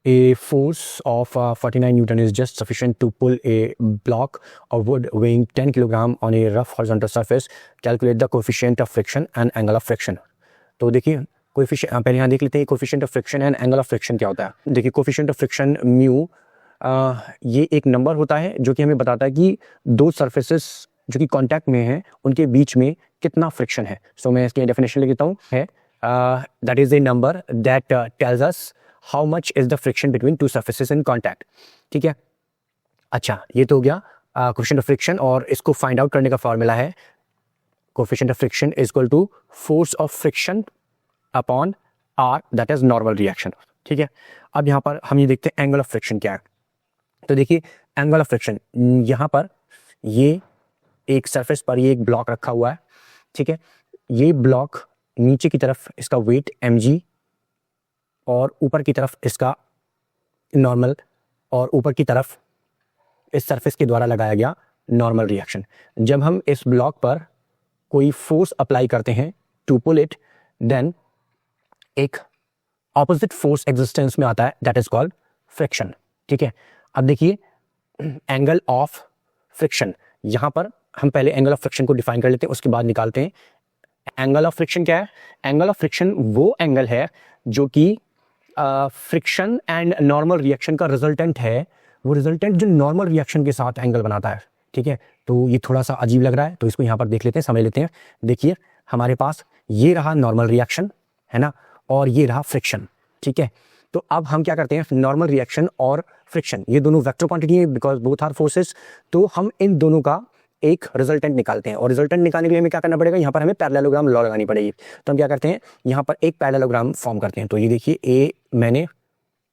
A force of 49 Newton is just sufficient to pull a block of wood weighing 10 kg on a rough horizontal surface. Calculate the coefficient of friction and angle of friction. तो देखिए coefficient पहले यहाँ देख लेते हैं coefficient of friction and angle of friction क्या होता है। देखिए कोएफिशिएंट ऑफ फ्रिक्शन म्यू ये एक नंबर होता है जो कि हमें बताता है कि दो सरफेसेस जो कि कांटेक्ट में हैं उनके बीच में कितना फ्रिक्शन है। सो मैं इसकी डेफिनेशन लिख देता हूँ है that is a number that tells us how much is the friction between two surfaces in contact. ठीक है, अच्छा ये तो हो गया कोएफिशिएंट ऑफ फ्रिक्शन और इसको फाइंड आउट करने का फॉर्मूला है coefficient of friction is equal to force of friction upon R that is normal reaction. ठीक है, अब यहाँ पर हम ये देखते हैं एंगल ऑफ फ्रिक्शन क्या है। तो देखिए एंगल ऑफ फ्रिक्शन यहाँ पर ये एक सरफेस पर ये एक ब्लॉक रखा हुआ है। ठीक है, ये ब्लॉक नीचे की तरफ इसका वेट mg और ऊपर की तरफ इसका नॉर्मल और ऊपर की तरफ इस सरफेस के द्वारा लगाया गया नॉर्मल रिएक्शन। जब हम इस ब्लॉक पर कोई फोर्स अप्लाई करते हैं टू पुल इट देन एक ऑपोजिट फोर्स एग्जिस्टेंस में आता है दैट इज कॉल्ड फ्रिक्शन। ठीक है, अब देखिए एंगल ऑफ फ्रिक्शन, यहाँ पर हम पहले एंगल ऑफ फ्रिक्शन को डिफाइन कर लेते हैं उसके बाद निकालते हैं एंगल ऑफ फ्रिक्शन क्या है। एंगल ऑफ फ्रिक्शन वो एंगल है जो कि फ्रिक्शन एंड नॉर्मल रिएक्शन का रिजल्टेंट है, वो रिजल्टेंट जो नॉर्मल रिएक्शन के साथ एंगल बनाता है। ठीक है, तो ये थोड़ा सा अजीब लग रहा है तो इसको यहाँ पर देख लेते हैं, समझ लेते हैं। देखिए हमारे पास ये रहा नॉर्मल रिएक्शन है ना और ये रहा फ्रिक्शन। ठीक है, तो अब हम क्या करते हैं नॉर्मल रिएक्शन और फ्रिक्शन ये दोनों वेक्टर क्वांटिटी है बिकॉज बोथ आर फोर्सेस, तो हम इन दोनों का एक रिजल्टेंट निकालते हैं और रिजल्टेंट निकालने के लिए हमें क्या करना पड़ेगा, यहाँ पर हमें पैरेललोग्राम लॉ लगानी पड़ेगी। तो हम क्या करते हैं यहाँ पर एक पैरेललोग्राम फॉर्म करते हैं। तो ये देखिए ए मैंने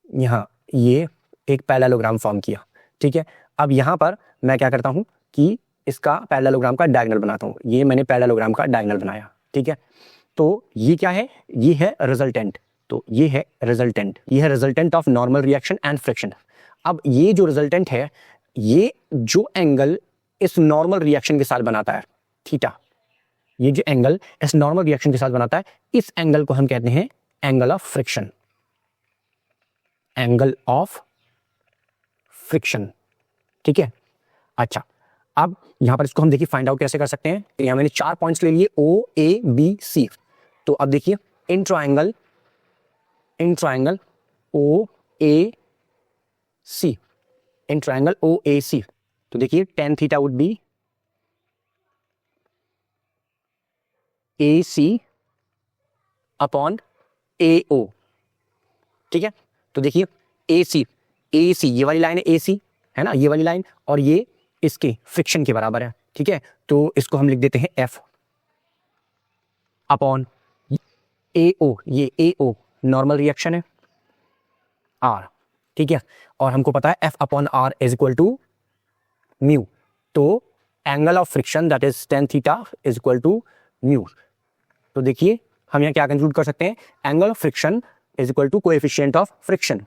यहाँ ये एक पैरेललोग्राम फॉर्म किया। ठीक है, अब यहाँ पर मैं क्या करता हूँ कि इसका पैरेललोग्राम का डायगोनल बनाता हूँ। ये मैंने पैरेललोग्राम का डायगोनल बनाया। ठीक है, तो ये क्या है, ये है रिजल्टेंट। तो ये है रिजल्टेंट, ये है resultant of normal reaction and friction. अब ये जो रिजल्टेंट है ये जो एंगल इस नॉर्मल रिएक्शन के साथ बनाता है थीटा, ये जो एंगल इस नॉर्मल रिएक्शन के साथ बनाता है इस एंगल को हम कहते हैं angle of friction, angle of friction. ठीक है, अच्छा अब यहां पर इसको हम देखिए फाइंड आउट कैसे कर सकते हैं। यहां मैंने 4 पॉइंट्स ले लिए O A B C। तो अब देखिए in triangle O A C, in triangle O A C, तो देखिए tan theta would be AC upon AO। ठीक है, तो देखिए AC ये वाली लाइन है AC है ना, ये वाली लाइन और ये इसके फ्रिक्शन के बराबर है। ठीक है, तो इसको हम लिख देते हैं F अपॉन AO, ये AO नॉर्मल रिएक्शन है R। ठीक है, और हमको पता है F upon R is equal to mu, तो angle of friction that is tan theta is equal to mu. तो देखिए हम यहाँ क्या कंक्लूड कर सकते हैं, angle of friction is equal to coefficient of friction.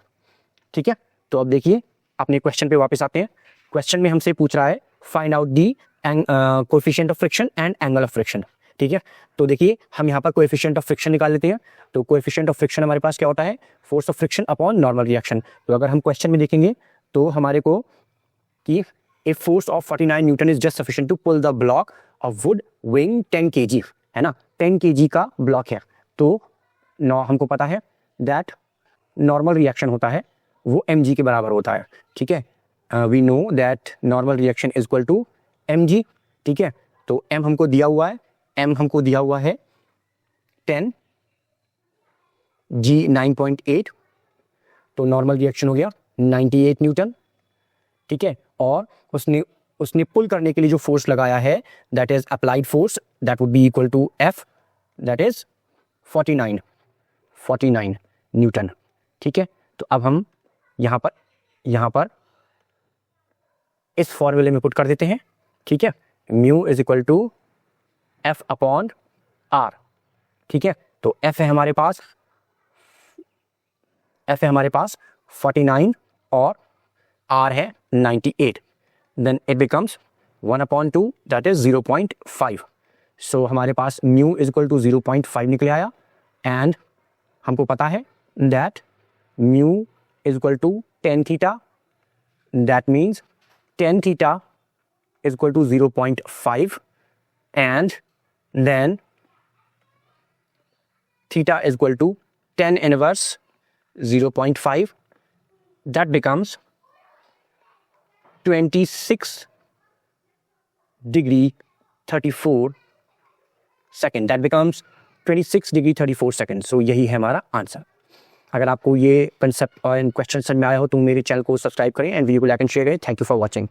ठीक है, तो अब देखिए अपने क्वेश्चन पे वापस आते हैं। क्वेश्चन में हमसे पूछ रहा है find out the coefficient of friction and angle of friction. ठीक है, तो देखिए हम यहाँ पर कोएफिशिएंट ऑफ फ्रिक्शन निकाल लेते हैं। तो कोएफिशिएंट ऑफ फ्रिक्शन हमारे पास क्या होता है, force of friction upon normal reaction. तो अगर हम क्वेश्चन में देखेंगे तो हमारे को कि a force of 49 newton is just sufficient to pull the block of wood weighing 10 kg है ना, 10 kg का ब्लॉक है। तो हमको पता है दैट नॉर्मल रिएक्शन होता है वो mg के बराबर होता है। ठीक है, we know that normal reaction is equal to mg। ठीक है, तो m हमको दिया हुआ है, m हमको दिया हुआ है 10, g 9.8, तो नॉर्मल रिएक्शन हो गया 98 न्यूटन। ठीक है, और उसने पुल करने के लिए जो फोर्स लगाया है that is applied force that would be equal to F that is 49 newton. ठीक है, तो अब हम यहाँ पर इस फॉर्मूले में पुट कर देते हैं। ठीक है, mu is equal to F upon R। ठीक है, तो F है हमारे पास 49 और R है 98, then it becomes 1/2 that is 0.5। So हमारे पास म्यू इज इक्वल टू 0.5 निकले आया एंड हमको पता है that mu is equal to tan theta. That means tan theta is equal to 0.5, and then theta is equal to tan inverse 0.5. That becomes 26 degree 34 second. That becomes 26 degree 34 second. So यही है हमारा answer. अगर आपको ये concept और question समझ में आया हो तो मेरे चैनल को सब्सक्राइब करें एंड वीडियो को लाइक एंड शेयर करें. Thank you for watching.